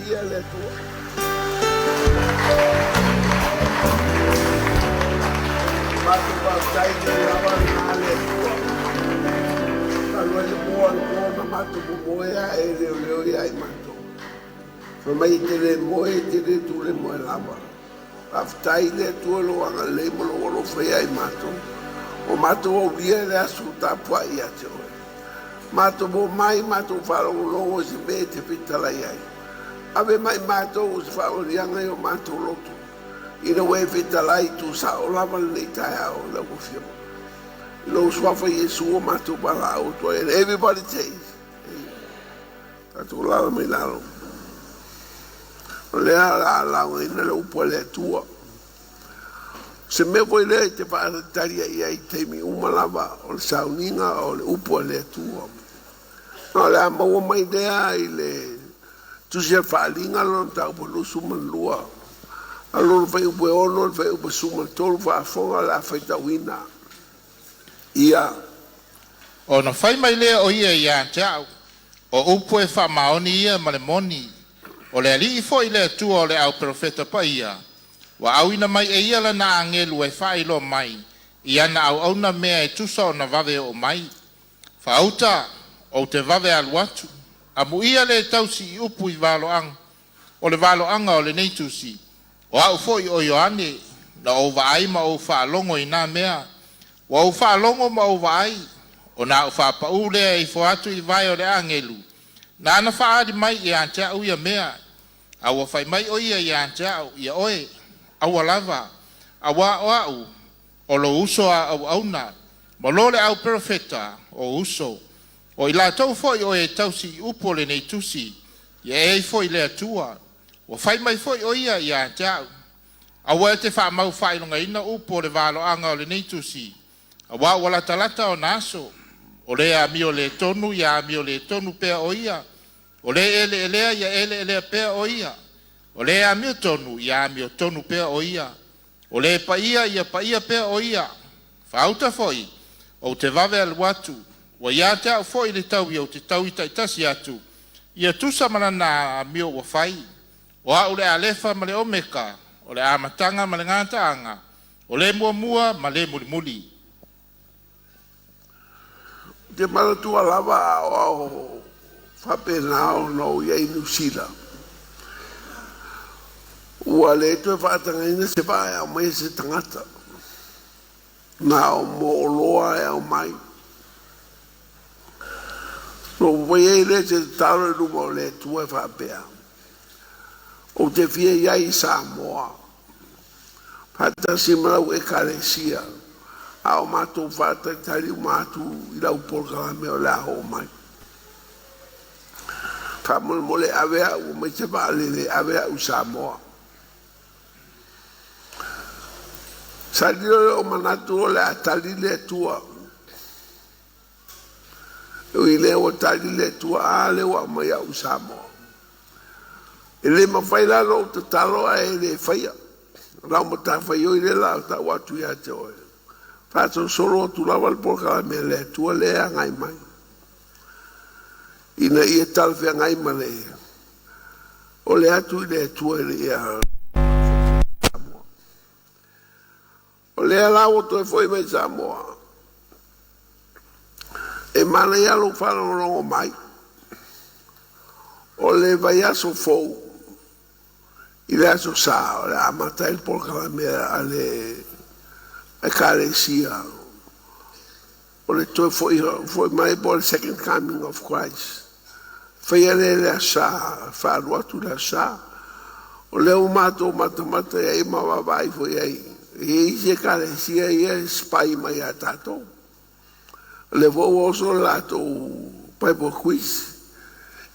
ia le tua. Matu bautai le lava na le tua. Kalau ele moa na matu moea e leo ia i matu. Famai te le moe te le tu le moe lava. Aftai le tua lo anga le mo lo fea i matu. O matu o via le asu tapua ia te oe. Matu mo mai matu wharo longo si me te pitala iai. Ave mai matu o si wharo rianga i o matu lotu. Ina wei pitala i tu sa o lava le tai au la kufio. Ina o swafa Yesu o matu pala au to and everybody says. Tatu lava me lalo. Lea la ina le upo le tua. Se me voi le te whaarataria ia i teimi umalava o le sauninga o le upo le tua. No le amaua mai dea i le tusia whaalinga lon tau po lusu man lua. Alon whai upo e ono, whai upo suma tolu whaafonga la whaitawina. Ia. O na whai mai lea o ia ia teau. O upo e wha maoni ia ma le moni. O le ali i fo i le tua o le au profeta pa ia. Wa awina mai e ia la na angelu e whai lo mai. Ia na au na mea e tusa o na vave o mai. Whauta o te vave alu atu. A mu ia le tausi i upu i valo ang. O le valo anga o le neitusi. O au fo i o Ioane. Na o vaai ma o whaalongo i nā mea. Wa o whaalongo ma o vaai. O na o whaapau lea i fo atu i vai o le angelu. Na ana whaari mai i ante au ia mea. A wa whai mai o ia i ante au ia oe. Awa lava, awa o au, o lo uso a au auna, ma lo le au profeta o uso, o ila tau foi o e tausi upo le nei tusi, ia e foi le atua, o fai mai foi o ia ia tau, awa e te wha mau fai longa ina upo le valo anga o le nei tusi, awa wala talata o naso, o le a mi o le tonu, ia a mi o le tonu pea o ia, o le ele elea, ia ele elea pea o ia, o le a mio tonu, ia mio tonu pea o ia. O le paia, ia paia pea o ia. Whauta foi, o te vave al watu. Wa ia te au foi le tau ia o te tau ita itasi atu. Ia tusa manana a mio wa fai. O a ule alefa ma le omeka. O le amatanga ma le ngataanga. O le mua mua ma le muli muli. Te maratua lava o whapenao no ia inusila. Ua le tu e whaatanga ina se pae au mai se tangata. Nā o mo loa e au mai. No wai e le se taro e luma o le tu e whaapea. O te fia iai Samoa. Pata si marau e karesia. Ao mātou whaatatari o mātou i lau porkalame o le aho mai. Whamole mole awea o mai te waalele awea u Samoa. Salio o manatu o le atali le tua. O i le o tali le tua a le wa mai au Samoa. E le mawhai lalo o te talo a e le whaia. Rau mo ta whai o i le la o ta watu ia te oe. Whato solo o tu lawal porka me le tua le a ngai mai. Ina i e talwhia ngai ma le. O le atu i le tua le ia. O lea lau to e foi mai Samoa. E mana ia lo whanongo mai. O le vai aso fou. I le aso sa, o le amata il porca mea a le karesia. O le to foi mai po the second coming of Christ. Whaia le asa, whanua tu le asa. O le umato mata e mawa vai foi ai. E se karesia ia spai mai a tatou. Le vou oso lato Bible quiz.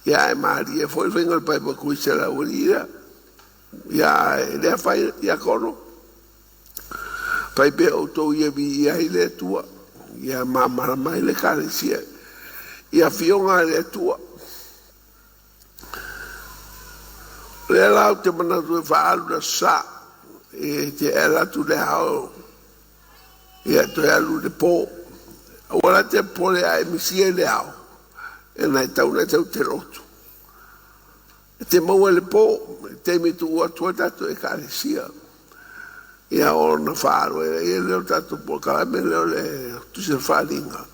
Ia e Maria foi venga o Bible quiz la urira. Ia le fai ia kono. Pai pe o to ia vi ia ile tua. Ia mama mai le karesia. Ia fionga le tua. Le la te mana tu fa alu sa. E te era tu le hao. Ia to e alu de po. Ora te pole ai misia le hao. E nai tau te rotu. te mau le po, te mi tu ua tua tatu e kāresia. Ia o na whāro, e leo tatu po karame leo le tu se whāringa,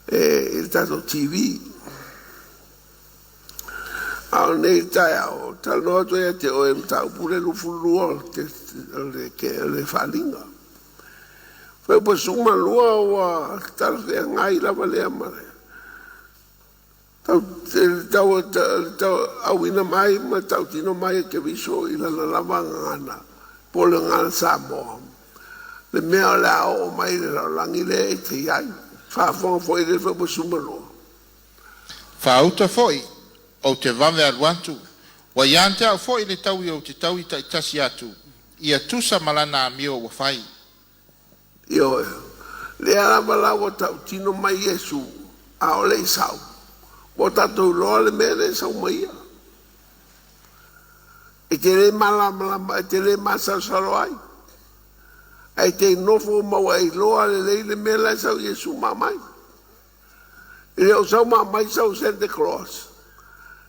e tatu TV. Ao nei tai ao, talo atu e te oe mtau pure lufulua le whāringa. Whai pa suma lua ua tala whea ngai lava lea mare. Tau awina mai, ma tau tino mai ke viso i la lava ngana. Pole ngana Samoa. Le mea la o mai le langi le e te iai. Whaafonga foi le whapa sumaloa. Whauta foi, o te vame aluantu. Wa iante au foi le tau i o te tau i ta itasi atu. Ia tusa malana a mio wa whai. Io, le alama la o tau tino mai Yesu. A o le isau. O tatou loa le mea le sau maia. E te le malama, e te le masasaro ai. E te nofo maua e loa le leile mea le sau Yesu mamai. E leo sau mamai sau Santa Claus.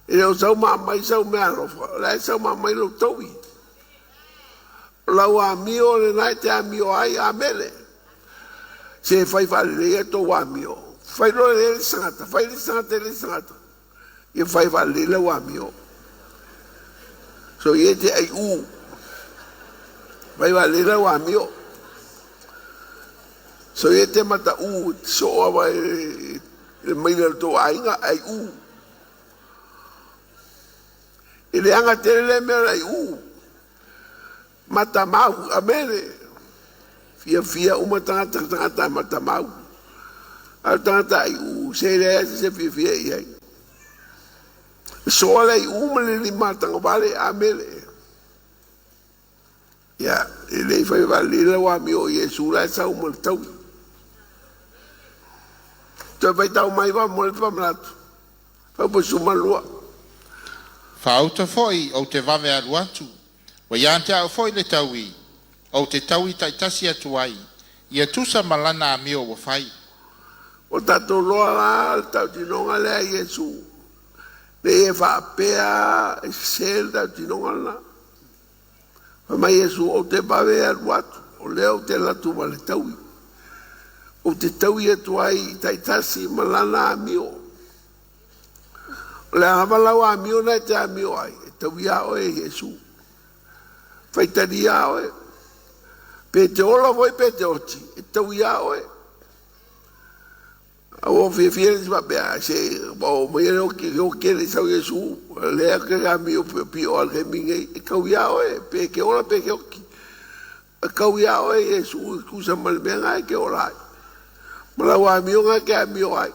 E leo sau mamai sau mea rofa. Le sau mamai lo towi. Lau a mio le nai te a mio ai a mele. Se fai fale le e to a mio. Fai lo le sangata, fai le sangata. Ia fai fale le a mio. So ye te ai u. Vai va le wa mio. So ye te mata u so ava e mai le to ainga ai u. E le anga te le me ai u. Mata mau a mele. Fia uma tangata mata mau. A tangata ai u se le se fia ai. So le umele li matanga vale amele. Ya, ele foi vale le wa mi o Yesu la sa umel tau. Te vai tau mai va mo le pamlato. Fa po suma lua. Whauta foi, o te vame aluantu. Wa iante au foi le taui. O te taui ta itasi atu ai. Ia tusa malana a mio wa whai. O tato loa la, tau tinonga le a Yesu. Le e whaapea e sel tau tinonga la. Mai Yesu o te pawe aluatu. O leo te latu ma le taui. O te taui atu ai taitasi malana a mio. O le hamalau a mio na te a mio ai. E taui a oe Yesu. Faitari a oe. Pe te ola voi pe te oti. E taui a oe. O fie va bea se o me o que le sau Yesu le que a mi o pio al que mingue e kauia o pe que ora pe que o kauia o Yesu scusa mal ben ai que ora mala wa mi o que a mi o ai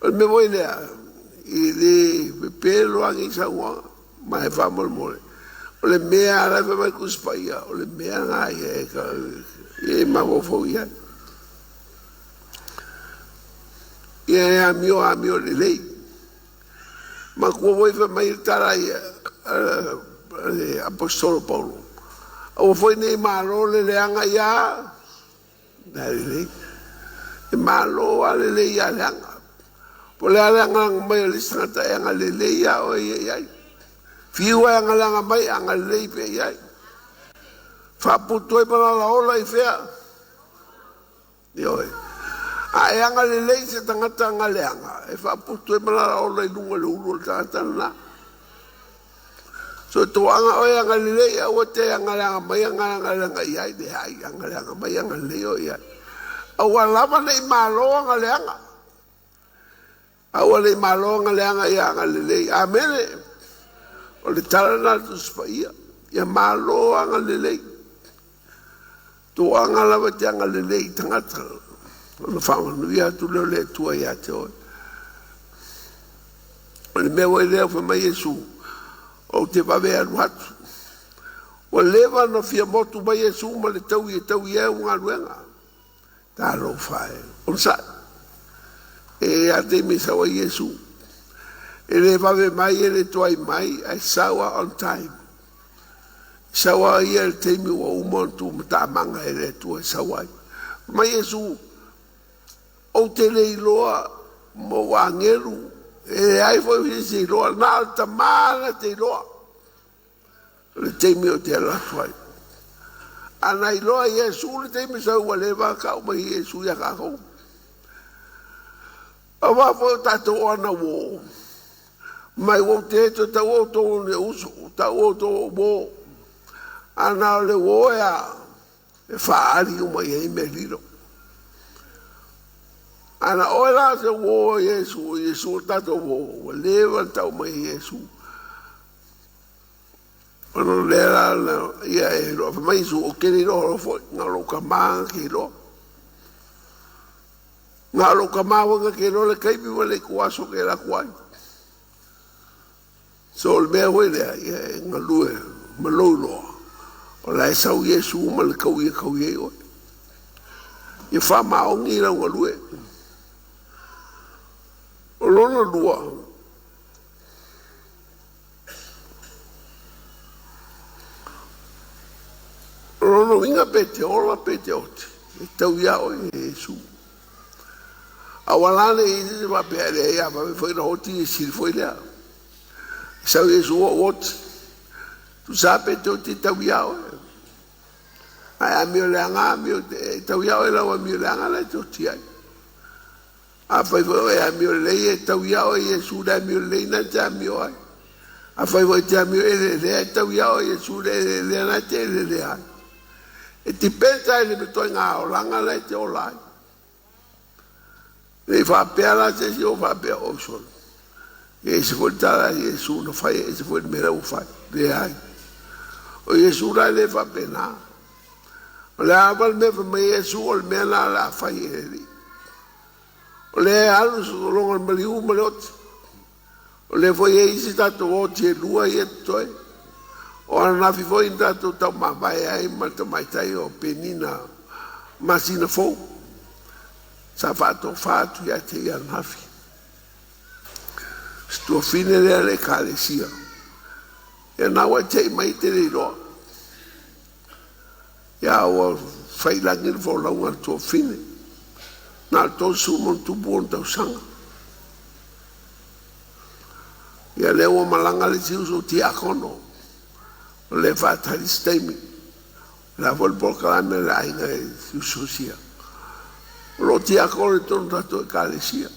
me voy le e le pelo angi sa wa ma e fa mol mole o le mea la va ku spaia o le mea ai e ma vo fo ia e a mio le lei ma ko voi fa mai tara apostolo Paulo o foi nei malo le anga ia dai lei e malo ale lei ia anga po le anga mai le santa anga le lei ia o ia fiu anga anga mai anga lei pe ia fa puto e para la ola i fea dio a e anga le lei se tangata anga le anga e fa puto e mala o le lunga le ulu le tangata na so to anga o anga le lei o te anga le anga mai anga le anga iai de hai anga le anga mai anga le o iai a wala le malo anga le anga a wala malo anga le anga ia anga le lei a mele o le tala na tu spaia ia malo anga le lei to anga lava te anga le lei tangata no fama no ia tu le tua ia te o le mea leo fa mai Yesu o te vave anu atu o leva no fia motu mai Yesu ma le tau ia unga luenga ta lo fai o sa e a te misa wa Yesu e le vave mai e le tuai mai ai sawa on time sawa ia le teimi wa umontu mta manga e le tua sawa mai Yesu o te leiloa mo wangelu e ai foi se loa na tamana te loa le te mi o te la fai ana i loa Iesu le te mi sa ua leva ka o mai Iesu ia ka ho awa fo tato ana wo mai wo te to ta wo to le uso ta wo to wo ana le wo ya e fa ali o mai e me lilo ana ola se wo Iesu tato wo leva ta o mai Iesu ono le la ia e lo mai su o ke lo fo na lo ka ma ke lo na lo ka ma wa ke lo le kai bi le kuaso ke la kwai so le me we le ia nga lue ma lo lo o la sa o Iesu ma le kau ia o ia fa ma o ngi la lue o lo no lua o no inga pete ola pete oti e tau ia o Iesu awalane i se va pere ia va foi no oti si foi le sa Iesu o oti tu sabe te oti tau ia o ai mi le anga mi tau ia o la mi le anga la oti ai a fai foi a mi le tau ia o Iesu da mi le na ta mi o ai a fai foi ta mi le tau ia o Iesu le na te le ai e ti pensa e le toi nga o langa le te o lai le fa pela se si o fa pe o sol e se foi tala Iesu no fai e se foi mera o fai le ai o Iesu la le fa pena o le aval me fa me Iesu o le mena la fai e li o le alu su longa el maliu maliot o le foi e isi tato o te lua e toi o ana fi foi tato tau ma vai ai ma to mai tai o penina masina fo sa fato ya te ia nafi sto fine le calesia e na wa te mai te ro ya o fai la ngir fo la un to fine na to su mon tu bon tau sanga ya le o malanga le si uso ti akono le fatali stemi la vol proclame la ina su socia lo ti akono ton dato calesia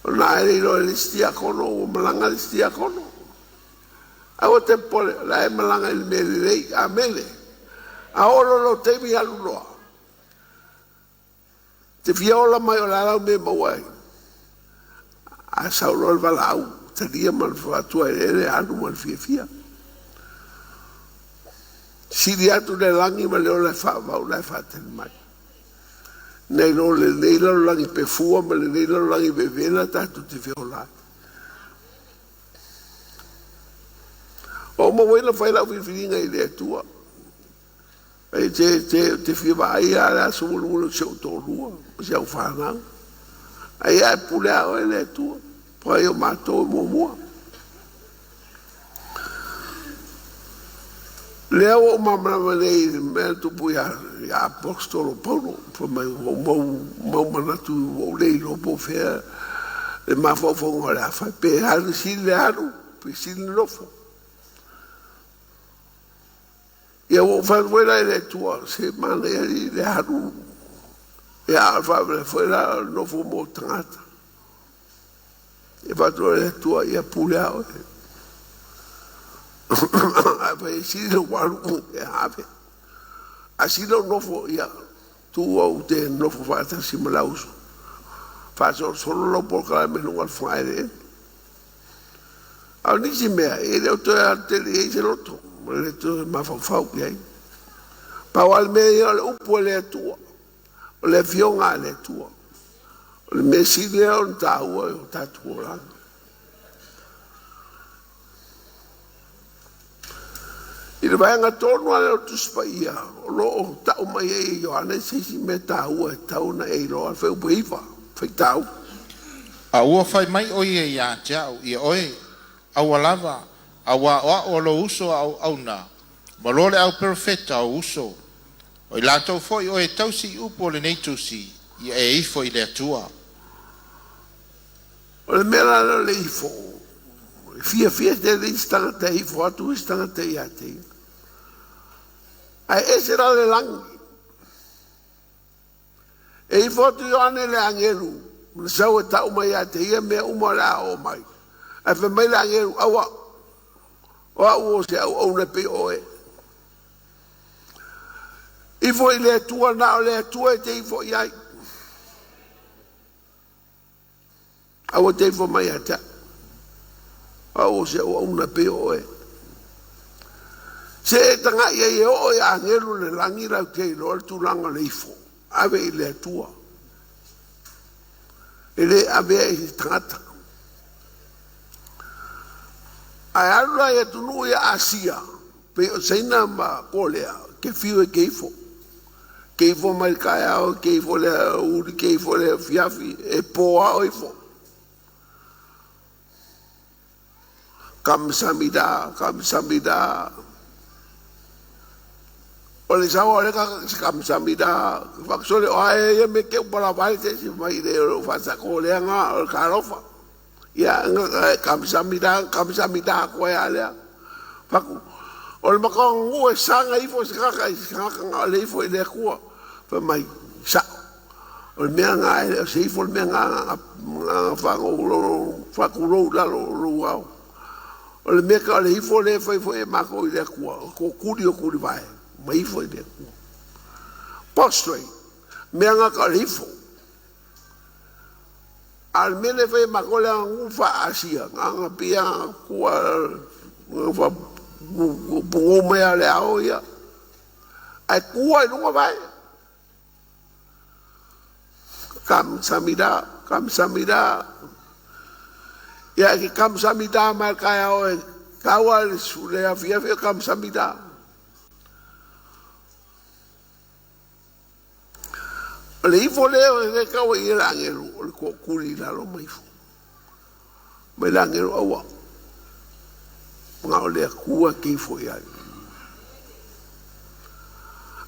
na eri lo le stia kono o malanga le stia kono a o tempo la e malanga il mele amele a olo lo temi aluloa te fiola mai o la me mawai a saulo al valau te dia mal fatua ele anu mal fia siriatu le langi ma le o le fa va o le fa te mai nei lo le leila lo langi pe fua ma le leila lo langi pe vela tatu te fiola o mo wena fai la filinga i le tua e te fia vai ala so lo se to lua se o fa na ai ai pula o le tua poi io mato mo leo mamma lei merto poi a apostolo Paulo for mai mo manatu o lei lo po fe e ma fo la fa pe al silano pe silofo e o fa vuela le tua se manda le haru e a fa fuera no fu mo trata e va le tua e pulao ave sido guaru e ave así no fue ya tú o usted no fue falta simulaus faso solo lo por cada menú al fire al ni si me el otro arte le dice el otro le to ma fa que hay pa al medio le upole tu le fion ale tu le mesile on ta o ta tu la i le vaenga tonu ale o tuspaia o lo tau mai e Ioane sisi me tau e tau na e loa feu puiva fei tau a ua fai mai o ia ia tiau i oe au alava awa o lo uso au na malole au perfecta au uso o i lato foi o e tausi upo le nei tusi i e ifo i le atua O le mea le ifo. Fia te le istanga te ifo atu istanga te ia te. Ai ese ra le langi. E ifo atu yo ane le angelu. Le sau e tau mai ia te ia mea umara o mai. Ai fe mai le angelu awa. O au o se au ne pe oe. Ifo i le atua na o le atua e te ifo iai. Awa te ifo mai ata. O se o una pe oe. Se e tanga ia e oe a ngelu le langi rau te ilo al tulanga le ifo. Ave i le atua. E le ave e tangata. Ai alura e tunu ia asia. Pe o seina ma kolea. Ke fiu e ke ifo. Ke ifo mai kai au, ke ifo le uri, ke ifo le fiafi. E poa o ifo. Kamsamida, kamsamida. O le sawa le kamsamida. Faksole o ae me ke upala vai te si mai le o fasa ko le nga o karofa. Ya kamsamida, kamsamida ko ya le. Faku o le makong ngu e sanga ifo skaka nga le ifo i le kua. Fa mai sa. O le mea nga e se ifo le mea nga faku lo au. O le mea ka le ifo le fai fai e mako i le kua. Ko kuri o kuri vai. Ma ifo i le kua. Postoi. Mea nga ka le ifo. Al mea le fai mako le ngufa asia. Nga pia kua. Nga pungo mea le ao ia. Ai kua i lunga vai. Kamsamida. Kamsamida. Ya ki kamsamida mai kaya o kawa le afia kamsamida. Le ifo leo e kawa i langelu o le kuri la lo mai fo. Mai langelu awa. Nga o le kua ki fo ia.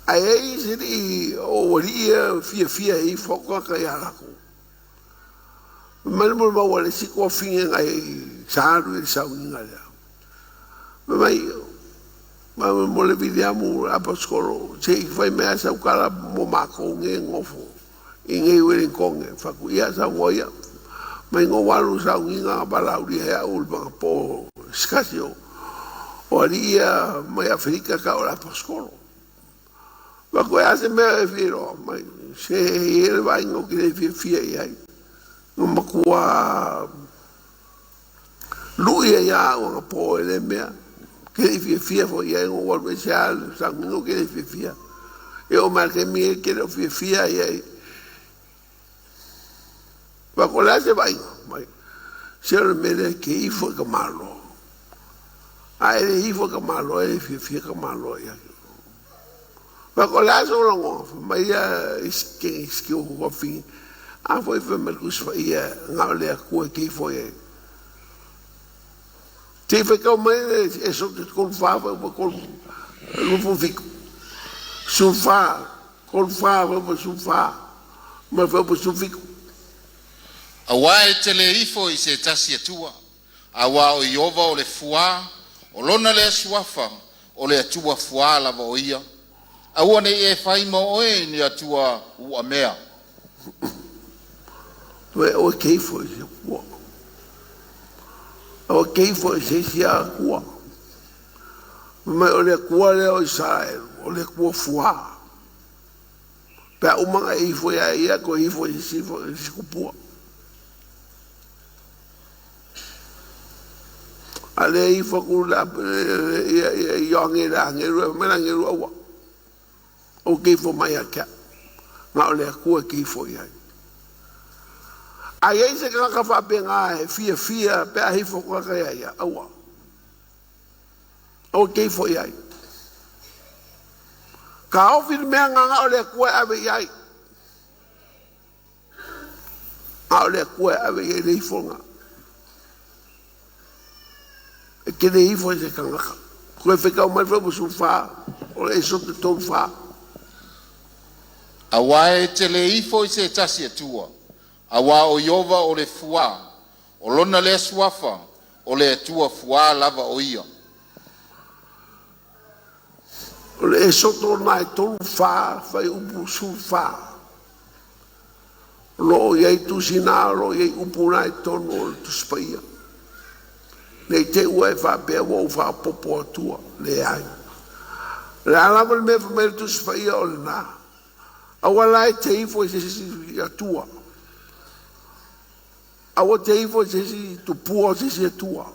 Ai ei siri o ria fia i fo ka ia lako. Malmo ma wale si ko finga ai saru e saunga le. Mai ma mo le vidiamo apostolo se foi me asa ukala mo mako nge ngofo. Inge wele konge fa ku ia sa woia. Mai ngo walu saunga balauri he ul ba po skasio. Oria mai Afrika ka ora apostolo. Ma ko ase me viro mai se ele vai ngo que fia ai. Makua luia ya o po ele mea que fia fo ia o wal special sango que fia e o marque mi que fia ia va colar se vai se ele me que ifo que malo ai ifo que malo e fia que malo ia va colar so longo mas que o fim a foi mercus ia nga le ku ki foi te foi como é só de colfava com não fico sofá colfava para sofá mas foi para sofá awa e tele ifo i se tasi atua awa o iova o le fua o lona le suafa o le atua fua la voia awa ne e fai mo e ni atua u amea o que foi isso? O que foi isso? Mas olha qual é o Israel, olha qual foi. Para uma aí foi aí a coisa foi isso cupua. Ali foi com lá e angela menangelo o que foi mais aqui. Mas olha qual que foi aí. Ai se ka fa penga fia pe a hifo ko ka ia awa o ke foi ai ka o fil me nga o le ko ave ai a le ko ave ai le fonga e ke le hifo se ka nga ko fe ka o mai fo su fa o le so te ton fa awa e tele ifo se tasi atua awa o iova o le fua o lona le suafa o le atua fua lava o ia. O le soto na e tolu wha, whai upu su wha. Lo iei tusina, lo iei upu na e tonu o le tuspaia. Nei te ua e wha pia wau wha popo atua, le ai. Le alama le mea whamere tuspaia o le nā. Awa lai te ifo e se si atua. Awa te ifo e se si tupua o se si atua.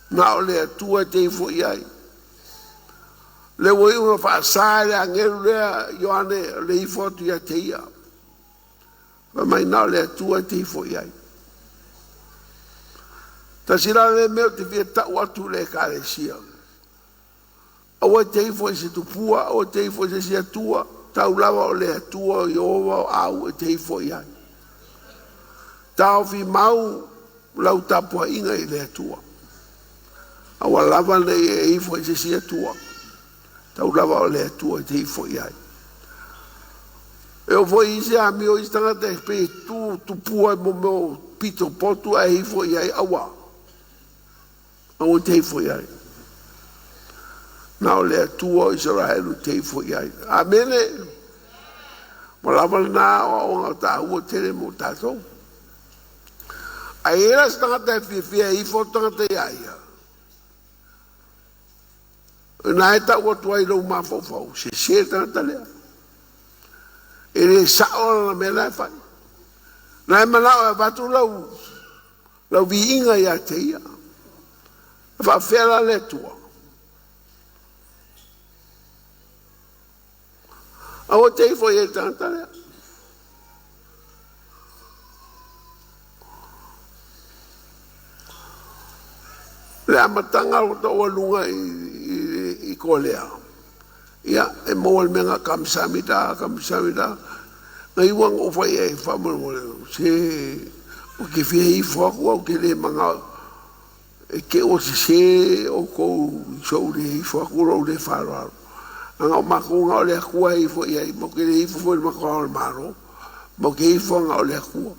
Na o le atua te ifo iai. Le wai una whaasai le angeru lea Ioane le ifo atu ia te ia. Ma mai nao le atua te ifo iai. Ta sira le meo te fia tau atu le kāresia. Awa te ifo e se tupua, awa te ifo e se si atua, tau lava o le atua o Iova o au e te ifo iai. Tau fi mau lau tapua inga i le atua. Awa lava le e ifo e se si atua. Tau lava o le atua e te ifo iai. E o foi ise a mi o istanga te pe tu pua mo mo pito potu a ifo iai awa. Awa te ifo iai. Na o le atua o Israelu te ifo iai. Amene. Mo lava na o ngata ua tere mo tatou. A era stanga te fia ifo tanga te iai. Na eta ua tuai lau mafofau. Se tanga ta lea. E le sao na me lai fai. Na e manao e vatu lau vi inga ia te ia. Fa fera le tua. Awa te ifo i e tangata lea. Le amatanga o tau alunga i ko lea. Ia, e moa le menga kamsamida. Nga iwang o fai e whamanu. Se, o ke fia ifo aku au ke le manga. E ke o se o kou sou le ifo aku rau le wharoaro. Anga o mako nga o le akua ifo iai. Mo ke le ifo fo le mako o le maro. Mo ke ifo nga o le akua.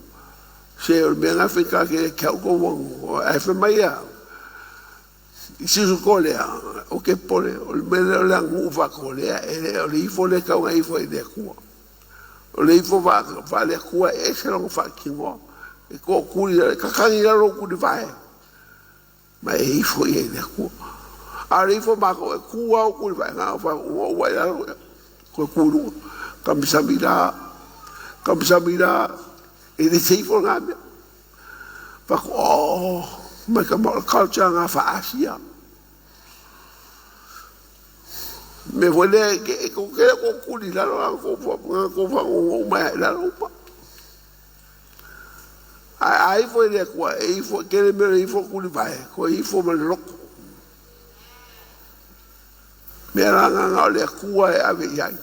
Se o le menga whika ke le kiau ko wangu. E whamai a. Isisu ko lea, o ke pole, o le mele o le anguva ko lea, o le ifo le kaunga ifo e le kua. O le ifo va le kua e se longo wha kingoa. E ko kuri, kakangi la lo kuri vae. Ma e ifo i e le kua. A le ifo mako e kua o kuri vae, ngā wha ua ua i alo, ko kuru, kamisamira, e le teifo ngā mea. Whako, mai ka mara culture ngā wha asia. Me wale ke ko kere ko kuri lalo ko fa o mai lalo pa. Ai foi le ko e fo kere me fo kuri vai ko i fo mal loko. Me nga le ku e ave yai.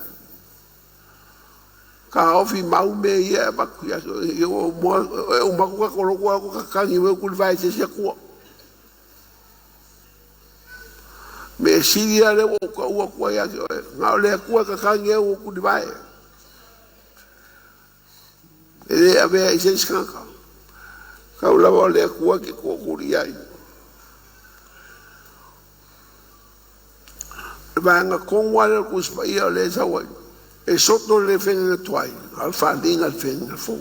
Ka ofi mau me ia ba ku ya yo mo o ma ko lo ko ka ni me kuri vai se ku. Me siria le o ua kua ia nga o le kua kakangi e o kuni vai. E le avea i se skanka. Ka ulawa o le kua ke kua kuri ai. E vanga kongwa le kuspa ia o le zawai. E soto le whenga tuai. Al whalinga le whenga fu.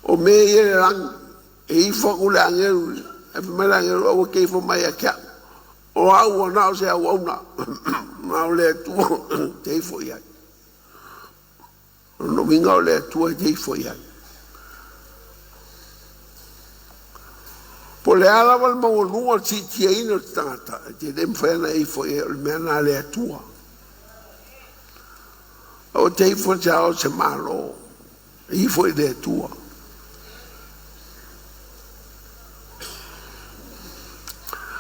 O me i le rang. E i whaku le angeru. E whamela angeru awa keifo mai a kia. O au o nao se au au na. Nao le tua te ifo iai. No minga o le tua te ifo iai. Po le ala wal mau nua ti tia ino tangata. Te dem whaena ifo iai o le mea na le tua. O te ifo te ao se malo. Ifo i le tua.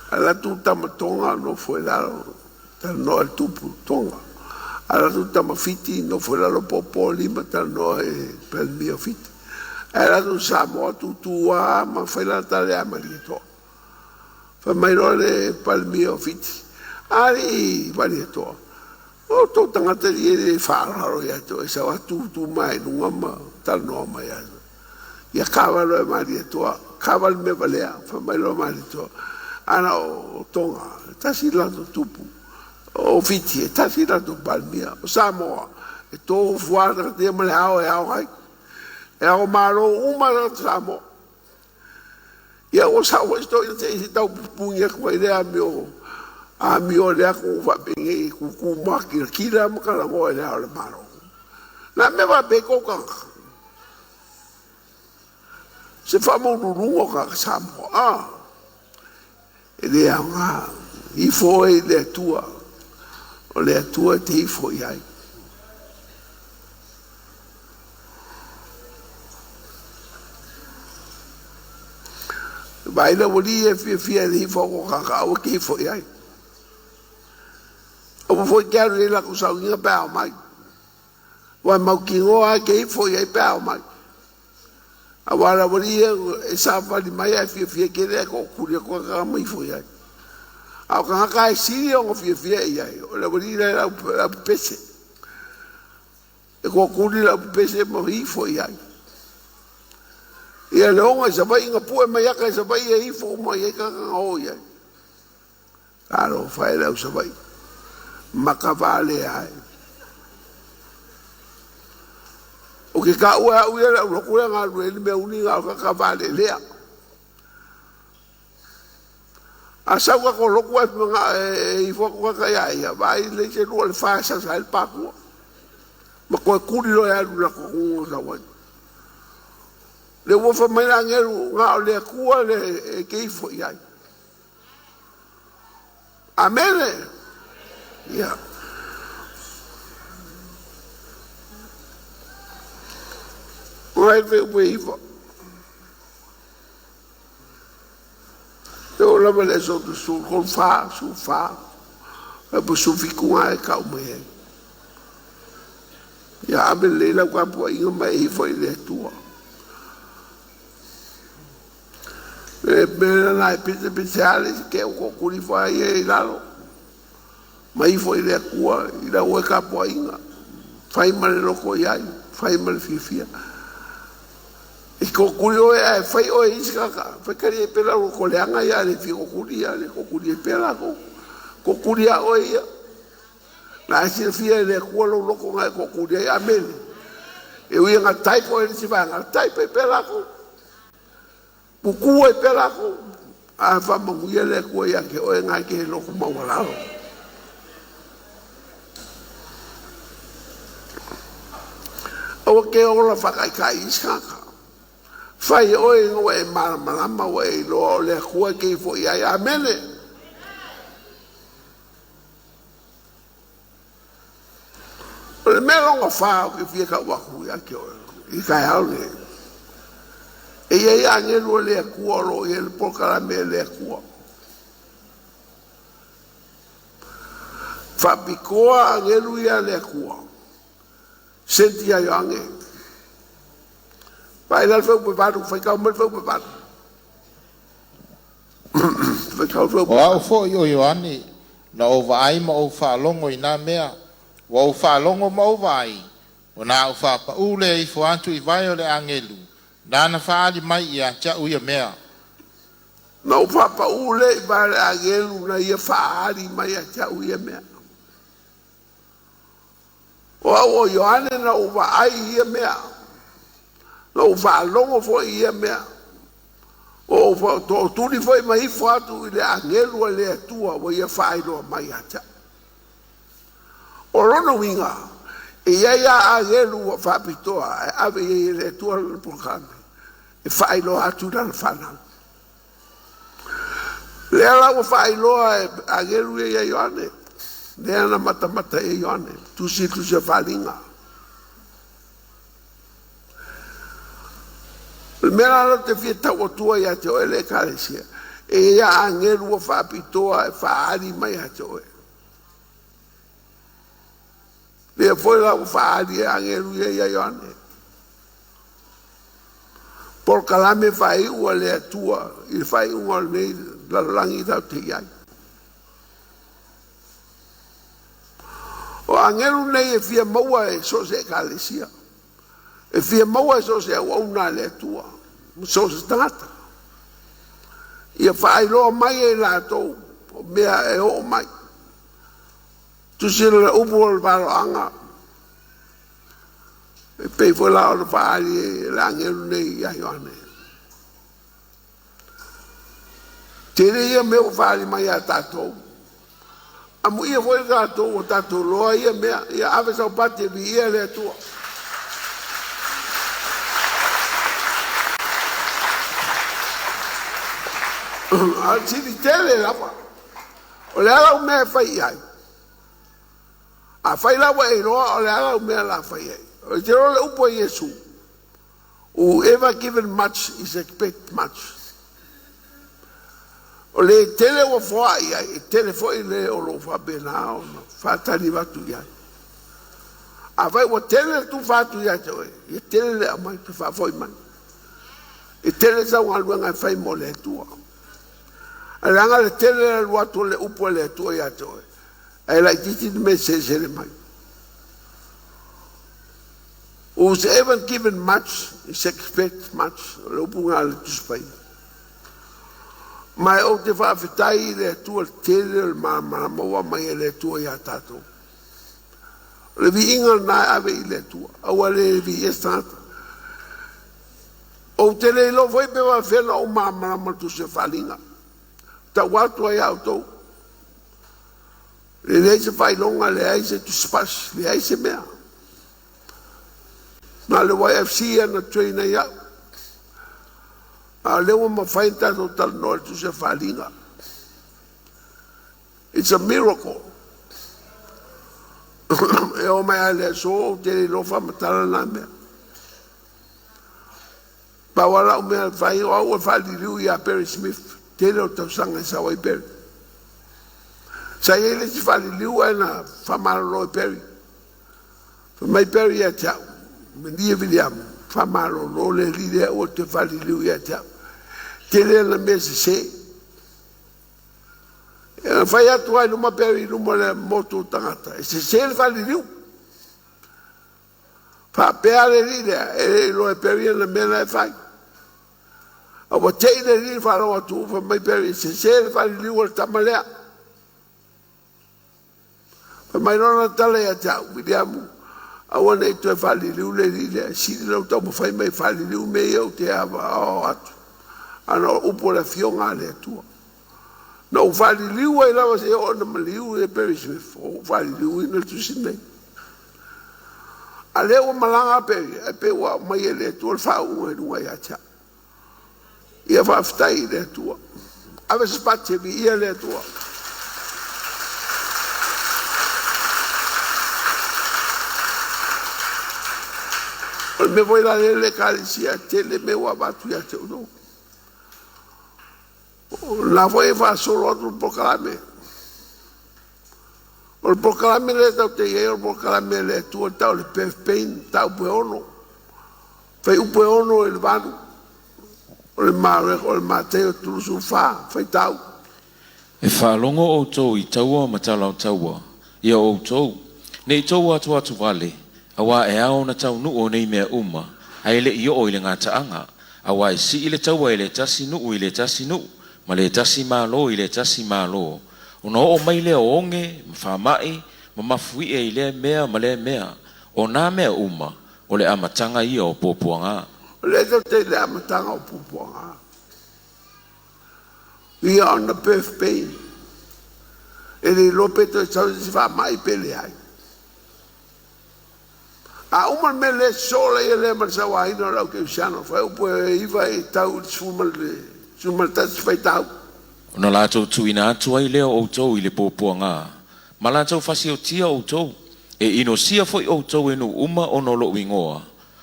Ala tu tamatonga no foi lalo, no el tupu tonga. Ala tu tamafiti no foi lalo popo lima no pel mio fiti. Ala tu samo tu tua ma foi la tale amarito. Fa mai le pel mio fiti. Ali marito. O to tangata di fa lalo ya to esa tu mai nunga ma tal no mai. ia kawalo e mari toa kawal me valea fa mai lo mari toa ana o tonga tasi la tupu o fiti tasi la tu palmia o Samoa e to fuara te male ao e ao ai e ao malo uma na Samoa ia o sa o sto te tau punha ko idea meu a mio le ko va bene ku maki kila mo kala mo e ao le malo na me va be ko ka se fa mo lungo ka Samoa e le anga i foi le tua o le tua te i foi ai vai la voli e fia di fogo ka o ki foi ai o foi chiaro la cosa un'ia pa mai wa mau ki ngo a ke foi ai pa mai awara voli e sa fa di mai e fia ke le ko kuri ko ka mai foi ai au ka ka si o fia ai o la voli la pese e ko kuri la pese mo i foi ai ia longa sa vai nga pu mai ka sa vai e fo mai ka o ia claro fai la sa vai ma ka vale ai o ke ka ua la lo ku nga lu me uni nga ka vale le a sa ko lo ku nga e fo ko ka ia vai le se lu le fa sa el pa ku ma ko ku lo ya lu la ko sa vai le wo fa mai ngelu nga le kua le ke fo ai amen ya right we eu la vele so su con fa e po su fiku ai ka me ya abele la kwa po inga mai fo le tua bene na pizza speciale che o curi fai e lalo mai foi le cua i la o capo inga fai male lo ko ia fai male fia e ko curi o e fai o iska fai kari pela lo ko le anga ia le fi ko curi pela ko curi o ia la si fia le cua lo ko ngai ko curi amen e ui nga tai ko e si va nga tai pela ko Puku e pela ko a fa mo yele ko ya ke o nga ke lo ko mo wala o ke o la fa kai iska fai o e malama o e lo le ko ke fo ya amene o me lo fa ke fi ka wa ku ya ke o i ka ya le e ia angelu le kua lo e le pokala me le kua fa pikoa angelu ia le kua senti ai ange vai la fo batu fa ka mo fo batu fa ka fo o fo yo ani na o vai ma o fa longo ina mea o fa longo mo vai o na o fa pa ule i fo antu i vai o le angelu Dana faali mai ia cha uia mea. Na o papa ule i bare agelu na ia faali mai ia cha uia mea. O Ioane na o ai ia mea. Na o longo fo ia mea. O tuli foi mai fo atu i le agelu a le atua o ia failo mai ia cha. O rono winga. Ia agelu o fapitoa ave ia le atua le programa. E failo atu dan fana le ala o failo a geru e Ioane le ana mata e Ioane tu se falinga le mera no te fieta o tua ia te o le kalesia e ia angeru o fapitoa e faali mai a te o le foi la o faali angeru e Ioane por calame fai o le atua il fai o le la langi da te ai o angelu nei e fia maua e so se kalesia e fia maua so se o una le atua so se tangata. Ia whaailoa mai e lātou, o mea e o mai. Tu se le upu o le waro anga. E pei fo la o le whaari e le angelu nei a Ioane. Tere ia mea o whaari mai a tātou. Amu ia fo i tātou o tātou loa ia mea, ia awe sau pate vi ia le atua. Al sini tele lava. O le ala mea fai ai. A fai lawa e roa o le ala mea la fai ai. O te roa le upo Yesu. Whoever given much is expect much. O le tele o foa ai, e tele foi le o lo fa bena o no. Fatani watu ai. A fai o tele tu fatu ai te oe. E tele le amai tu fa foi mai. E tele sa ungaluanga fai mo le tua. Alanga le tele le watu le upo le tua ia toe. E la titi me se le mai. Who's ever given much is expect much. Le upo ngā le tuspai. Mai o te whaafitai le tua le tele le māmara maua mai le tua ia tātou. Le vi inga nai ave i le tua. Aua le vi estata. O tele lo foi pe wa fela o māmara ma tu se whalinga. Ta watu ai au tau. Le leise whai longa le aise tu spas, le aise mea. Nā le YFC ana traina iau. A lewa ma whainta to tal noa tu se whalinga. It's a miracle. E o mai ale so o te lofa matala na mea. Pa wala o mea whai o au e whaliriu i a Perry Smith. Tele o tau sanga sa wai Perry. Sa ele si whaliriu e na whamaro e Perry. Mai Perry e tau. Mendia William. Whamaro lo le lide o te whaliriu e tau. Tele na mea se se. E whai atu ai numa Perry numa le moto tangata. E se se le whaliriu. Whapea le lide e lo e Perry na mea le whai. Awa tei le ri wharawa tu ufa mai Perry se se le whari liu al tamalea. Pa mai rona tala ia tau, Williamu. Awa nei tu e whari liu le ri le, siri lau tau ma whai mai whari liu me iau te awa ao atu. Ana upo le fionga le atua. Na u whari liu ai lawa se o na ma liu e Perry Smith, o whari liu ina tu sinei. A leo malanga Perry, e pe wa mai e le atua le whaunga e runga ia tau. Ia whaftai le tua. Awe se pate vi ia le tua. O me voi la le kalisia tele me wa batu ia te uno. La voi fa solo otro proclame. O proclame le tau te ia, o proclame le tua tau le pefpein, tau pueono. Fai upueono il vanu. O le Mateo tulusu wha, whai tau. E whaalongo o tau i taua ma talau taua. Ia o tau. Nei tau atu atu wale. Awa e ao na tau nuo nei mea uma. Haele i o ile ngā taanga. Awa e si ile taua ile tasi nuu ile tasi nuu. Ma le tasi malo ile tasi malo. Ona o mai lea o onge, mawhamai, ma mafui e ile mea ma le mea. O nā mea uma, o le amatanga ia o pōpuanga. Le te le amatanga o pupuanga. We are on the birth pain. E le lope to sa si fa mai pele ai. A uma me le sola e le man sa wa ina lau ke siano fa upo iva e tau sumal tas fai tau. Ona lātou tuina atu ai leo o tau i le pōpuanga. Ma lātou fasi o tia o tau. E ino sia foi o tau enu uma o nolo wingoa.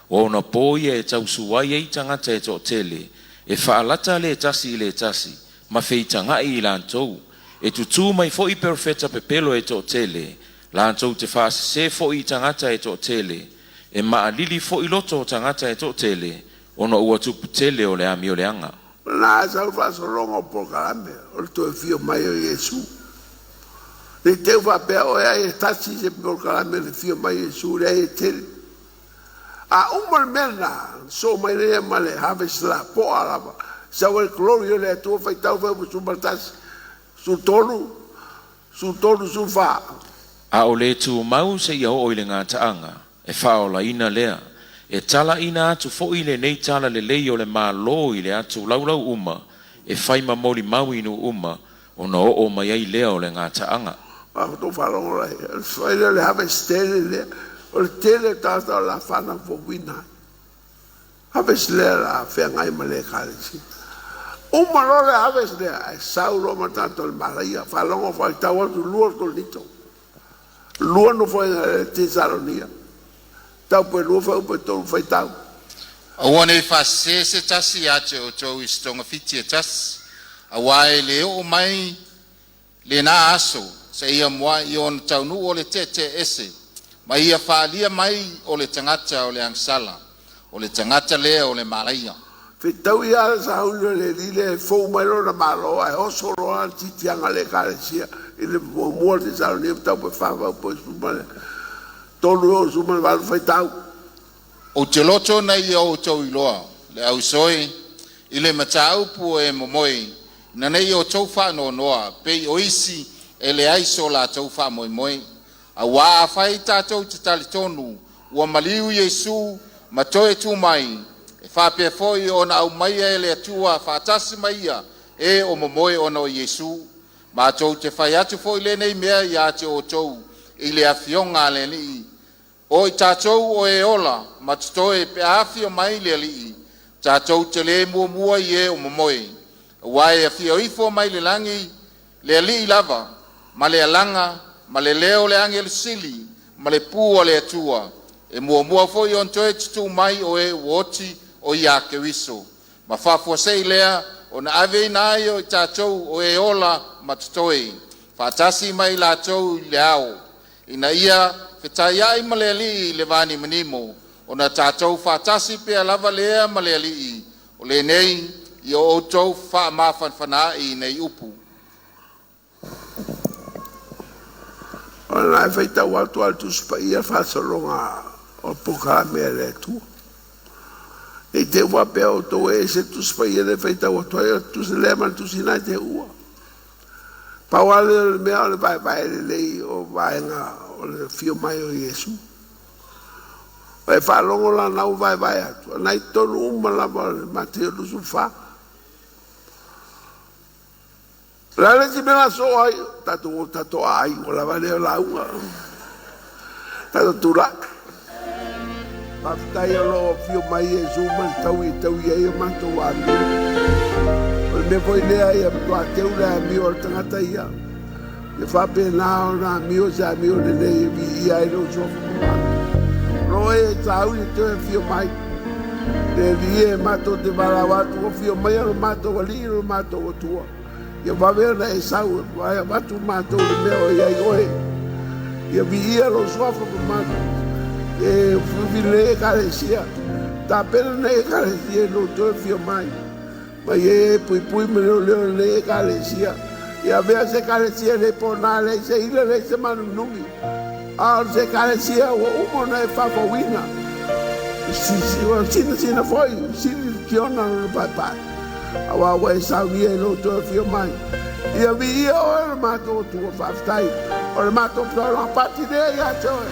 O na poi e tau suwai e tangata e tō tele, e whaalata le tasi i le tasi, ma whei tangai i lāntou, e tutu mai fo i perfeta pepelo e tō tele, lāntou te whaase fo i tangata e tō tele, e maa lili fo i loto tangata e tō tele, o na ua tupu tele o le ami o le anga. Nā sau whasolonga o pokarame, o le tō e fio mai o Yesu. Le teu whapea o e tasi se pokarame le fio mai o Yesu, le e tele. A uma mena so mai le male harvest la po ala sa wel glory le tu fai tau fa su baltas su tolu su fa A o le tu mau se ia o ile ngā taanga, e whaola ina lea, e tala ina atu fo ile nei tala le lei o le mālo ile atu laulau uma, e whaima moli mau inu uma, o na o mai ai lea o le ngā taanga. A to falongo lai, fai le harvest le, o le tele tata la fana fo wina. Harvest le la fea ngai male kalisi. Uma lo le harvest le, ai saulo ma tanto le malaia, falongo fai tawa tu lua tolito. Lua no foi Tesalonia. Tau pe lua foi pe tolu foi tau. Awane fa se tasi ate o tau istonga fiti tas. Awai le o mai le na aso se ia moa i on tau nu o le te ese. Ma ia whaalia mai o le tangata o le angsala. O le tangata lea o le malaia. Fitau ia sa hulu le lile fou mai lo na malo ai oso roa titianga le karesia. Ele mua te salo ni tau pe whawa po sumale. Tolu o sumale walu fai tau. O te loto nei o tau iloa. Le au soi. Ile matau pu e momoi. Na nei o tau whano noa. Pei o isi e le aiso la tau wha moi moi. A wā whai tātou te tali tonu. Ua maliu Yesu matoe tu mai. E whapea foi o na au mai e le atua whātasi maia. E o momoi o no Yesu. Ma tau te whai atu fo ile nei mea i ate o tau i le awhionga le li. O i tātou o e ola, ma tutoe pe awhio mai le li. Tātou te le mua i e o momoi. Wai a whio ifo mai le langi, le li lava, ma le alanga, ma le leo le angel sili, ma le pua le atua. E mua fo i on toe tutu mai o e woti o i ake wiso. Ma whafua sei lea, o na ave nai o i tātou o e ola matutoi. Whātasi mai la tau le au. Ina ia whetai ai maleali le vani manimo. O na tātou whātasi pia lava lea maleali. O le nei i o tau wha mawhanwhana i nei upu. O na e whaitau atu altu spa ia whasalonga o puka mea le tua. E te ua pea o tō e se tu spa ia le whaitau atu ai tu se lea man tu sinai te ua. Pawale le mea o le vai le lei o vaenga o le fio mai o Yesu. E whalongo la nau vai atu. Nai tonu uma la mateo lusu wha. Lale ti mena so ai, tato ai, o la valeo la unga. Tato turak. Paftai alo fio mai Yesu man tau i ai o mato wami. Me foi lea ia tua teu lea mi o tangata ia. Me whape nao na mi o sa mi o le nei vi ia i lo sofu kumana. Roe tau i tue fio mai. Le rie mato te warawatu o fio mai alo mato wali alo mato o tua. Ia wawea na e sau, wai watu mato le meo ia i oe. Ia vi ia lo sofu kumana. E fuvi le karesia. Ta pena ne karesia lo tue fio mai. Ma ye pui me leo le kalesia. Ia vea se kalesia le pona le se ile le se manunumi. A se kalesia o umo na e whawawina. Sina foi, sina kiona no pai. Awa wa e sawi e lo to fio mai. Ia vi ia o le mato tua whaftai. O le mato ploa pati de ia toe.